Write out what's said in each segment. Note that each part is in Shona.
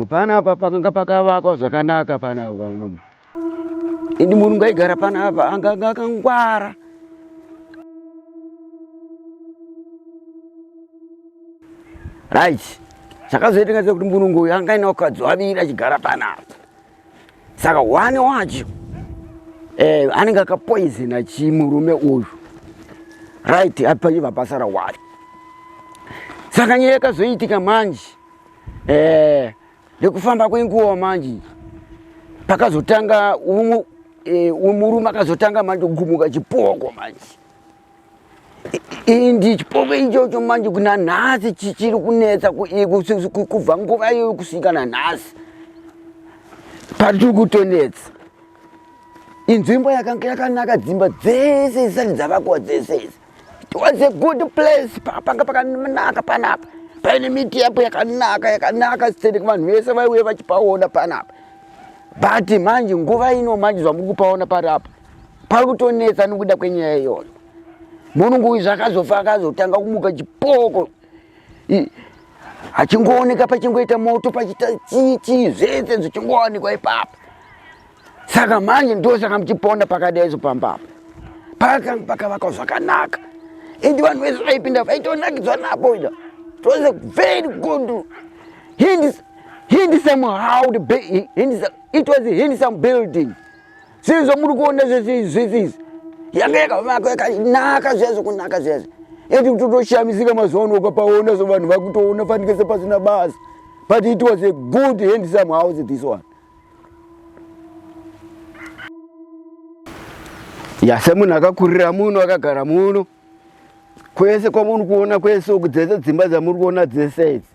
Panapa pakanga pakavakwa zvakanaka panapa. Ini munhu ngaigara panapa anga akangwara. Right. Zvakazoita kuti munhu uyu anga aina mukadzi waviri achigara panapa. Saka one wacho anenge akapoizena chimurume uyu. Right, apaiva basa raWari. Saka nyaya yakazoitika manje. Nekufamba kwenguva manje pakazotanga murume akazotanga manje kugumuka chipoko manje. Indi chipoko ichocho manje kuna nhasi chichiri kunetsa kubva nguva iyoyo kusvika nanhasi patiri kutonetsa. Inzvimbo yakanga yakanaka, dzimba dzese dzisati dzavakwa dzese. It was a good place. Panga pakanaka panapa. Paine miti yapo yakanaka sitende kuvanhu vese vaiuya vachipaona panapa. But manje nguva ino manje zvamuri kupaona parapa pari kutonetsa nokuda kwenyaya iyoyo. Munhu uyu zvakazofa akazotanga kumuka chipoko. Achingooneka pachingoita moto pachita chii zvese zvichingowanikwa ipapo. Saka manje ndosaka muchiponda pakadaiso pambapa. Pakavakwa zvakanaka. Indi vanhu vese vaipinda vaitonakidzwa napo ida. It was a very good handsome house. It was a handsome building. Sizvo muri kuona zvese yanga yakavakwa yakanaka zvese kunaka zvese. Indi kutoshamisika mazuva ano ukapaona vanhu vakutoona fanikese pasina basa. But it was a good handsome house this one. Semunhu akakurira muno akagara muno kwese kwamuri kuona kwese uku dzese dzimba dzamuri kuona dzese idzi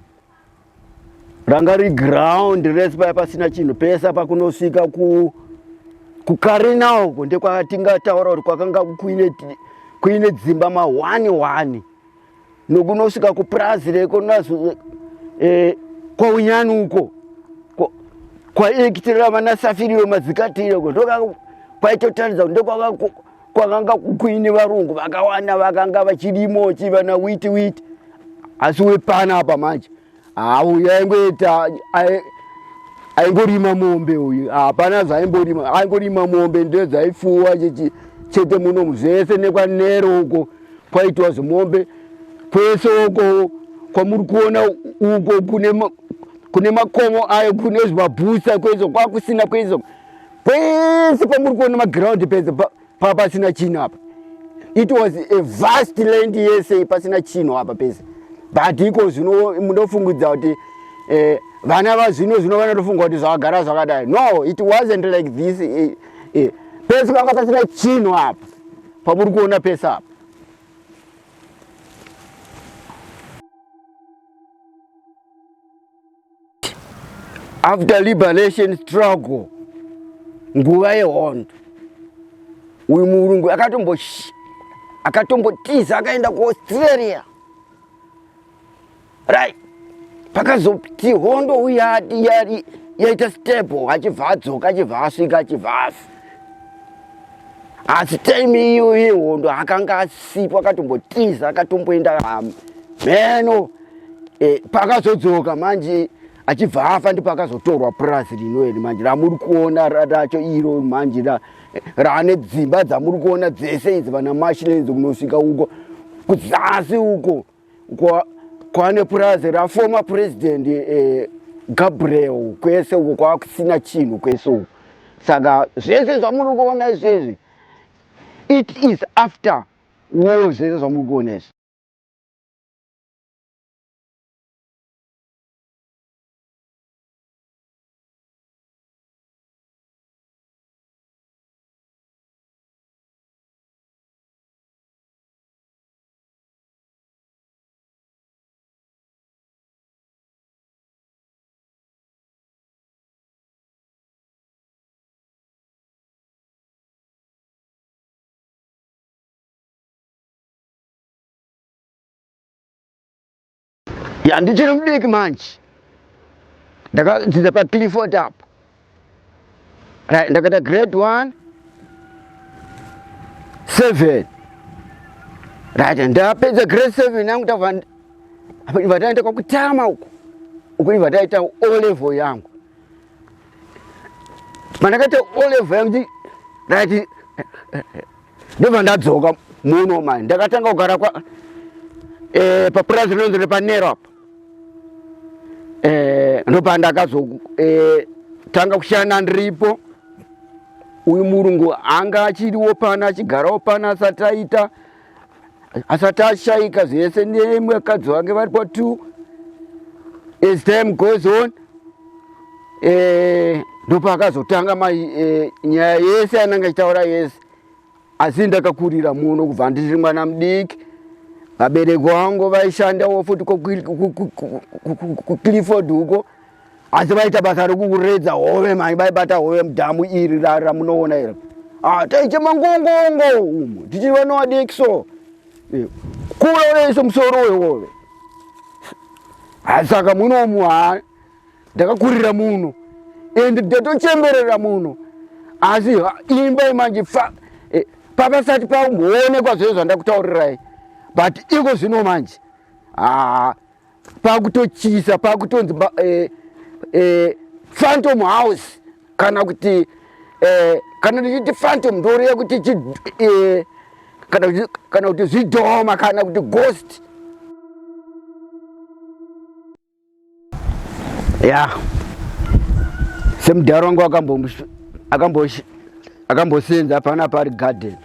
ranga riri ground rese paya pasina chinhu pese apa kunosvika kukarina uko ndekwatingataura kuti kwakanga kuine dzimba ma1 nokunosvika kupurazi reko kwaunyani uko kwaekitira vana safiriwe madzikatire uko kwaitotaridza kuti kwakanga kuine varungu vakawanda vakanga vachirimochi vana witi. Asi wepanapa manje uyu aingorima mombe uyu. Hapana zvaimborima, aingorima mombe ndedzaifuwa chete munomu zvese nekwanero uko kwaitwa zvimombe kwese uko kwamuri kuona uko kune makomo ayo kune zvimabhusa kwezvo kwakusina kwezvo kwese kwamuri kuona magiraundi pese pasina chinhu apa. It was a vast land yese pasina chinhu apa pese. But iko zvino munofungudza kuti vana vazvino vanofunga kuti zvakagara zvakadai. No, it wasn't like this. Pese kwanga pasina chinhu apa pamuri kuona pese apa. After liberation struggle nguva yehondo uyu murungu akatombotiza akaenda kuAustralia. Right, pakazoti hondo uyu yaita stable achibva adzoka achibva asvika achibva afa. Asi time iyo yehondo akanga asipo akatombotiza akatomboenda mheno pakazodzoka manje achibva afa ndipo akazotorwa purazi rinori manje ramuri kuona racho iro manje rane dzimba dzamuri kuona dzese idzi vana mashilenzi kunosvika uko kudzasi uko kwane purazi raformer president Gabriel kwese uko kwakusina chinhu kwese uko. Saka zvese zvamuri kuona izvezvi it is after war zvese zvamuri kuona izvi. Ya ndichiri mudiki manje. Ndakadzidza pa Clifford apo. Right, ndakata grade 1 7. Right, ndapedza grade 7 yangu tava vataita kwakutama uko. Uko vataita O level yangu. Mandakaita O level yangu right ndobva ndadzoka muno manje. Ndakatanga kugara kwa pa president pa Nero apo. Ndopa ndakazo tanga kushanda ndiripo. Uyu murungu anga achiriwo pana achigarawo pana asati ashaika zvese nemwakadzi wake vari pa2. As time goes on ndopa akazotanga nyaya yese anenge achitaura yese. Asi ndakakurira muno kubva ndiri mwana mudiki. Vabereki vangu vaishandawo futi kuClifford huko. Asi vaita basa rekuredza hove manje, vaibata hove mudhamu iri ramunoona iri. Taiche mangongongo umo tichiva novadiki so kura uleiso musoro wehove. Saka munomu ndakakurira muno ende ndatochemberera muno. Asi imba manje papasati paumboonekwa zvese zvandakutaurirai, but iko zvino manje pakutochisa pakutonzi Phantom House kana kuti kana ndichiti Phantom ndoreva kuti kana kuti zvidhoma kana kuti ghost. Ya semudhara wangu akambosenza pana pari garden.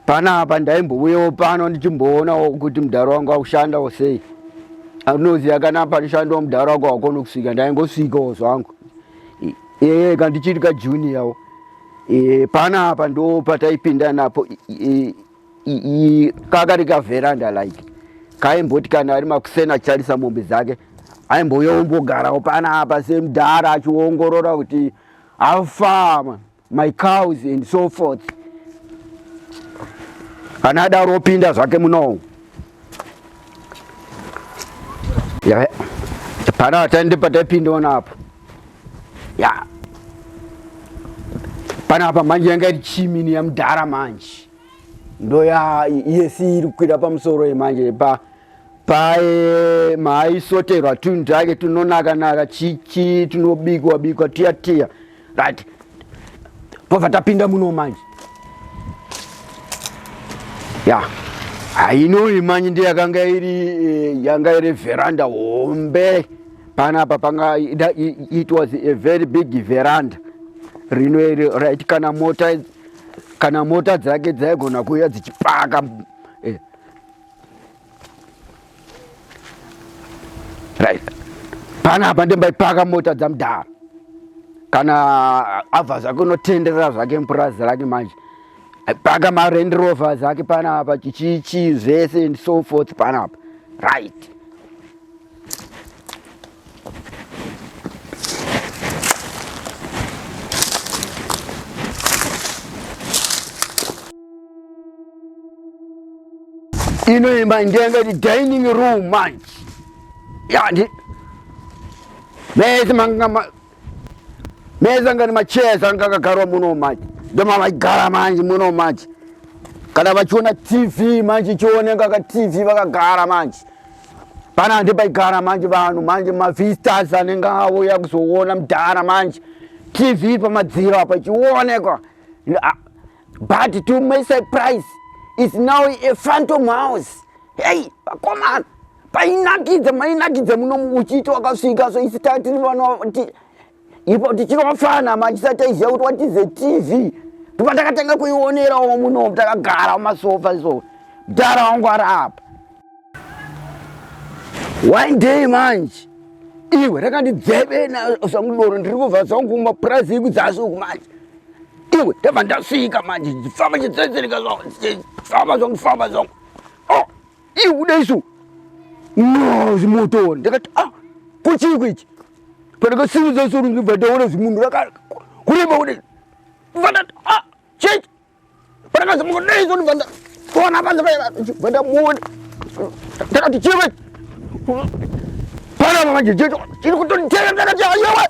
Panapa ndaimbouyawo pano ndichimboonawo kuti mudhara wangu akushandawo sei. Anoziya kana panoshandawo mudhara wangu wakona kusvika ndaingosvikawo zvangu. Kana ndichiri kajunior. Panapa ndo pataipinda napo kakari kaveranda like. Kaimboti kana ari makusena acharisa mombe dzake aimbouyawo mbogarawo panapa semudhara achiongorora kuti how far my cows and so forth. Kana adaro opinda zvake muno. Ya pana atende patapinda napo. Ya panapa manje yanga iri chimini ya mudhara manje. Ndo ya yesi iri kukwira pamusoro yemanje maisoterwa tunhu take tunonaka chichi tunobikwa tiya. Right. Pobva tapinda muno manje. Ya inoi manje ndiyo yanga iri veranda hombe. Panapa it was a very big veranda. Rino iri right kana mota dzake dzaigona kuuya dzichipaka. Right. Panapa ndembaipaka mota dzamudhara. Kana abva zvake unotenderera zvake mupurazi rake manje. Paka maRand Rover zake panapa chichi zvese and so forth panapa. Right. Ino imba ndianga di dining room manje. Ya ndi meza ngani machairs angakagarwa muno manje. Ndoma vaigara manje muno manje. Kana vachiona TV manje chioneka ka TV vakagara manje. Pana ndipaigara manje vanhu manje mavisitors anenge auya kuzoona mudhara manje. TV pamadziro apa chionekwa. But to my surprise, it's now a Phantom House. Hey, come on. Mainakidza muno uchiti wakasvika so isitati vano ipo tichinovafana manje sataiziva kuti what is a TV. Tupa takatanga kuionerawo muno takagara mumasofa so mudhara wangu ari apa. One day manje iwe rakandidzevena zvamudoro ndiri kubva zvangu mumapurazi ekudzasi uku manje. Iwe ndabva ndasvika manje ndifamba chidzedzereka famba zvangu. Iwe udaisu no zvimotoni ndakati kuchii ichi pandakasimudza soro ndibva ndaona zimunhu rakureba kudai ndandati chechi pandakazimuka daiso ndibva ndaona panze bva ndamuona ndakati chiwe pana manje chiri kutonitera mdakacha yawa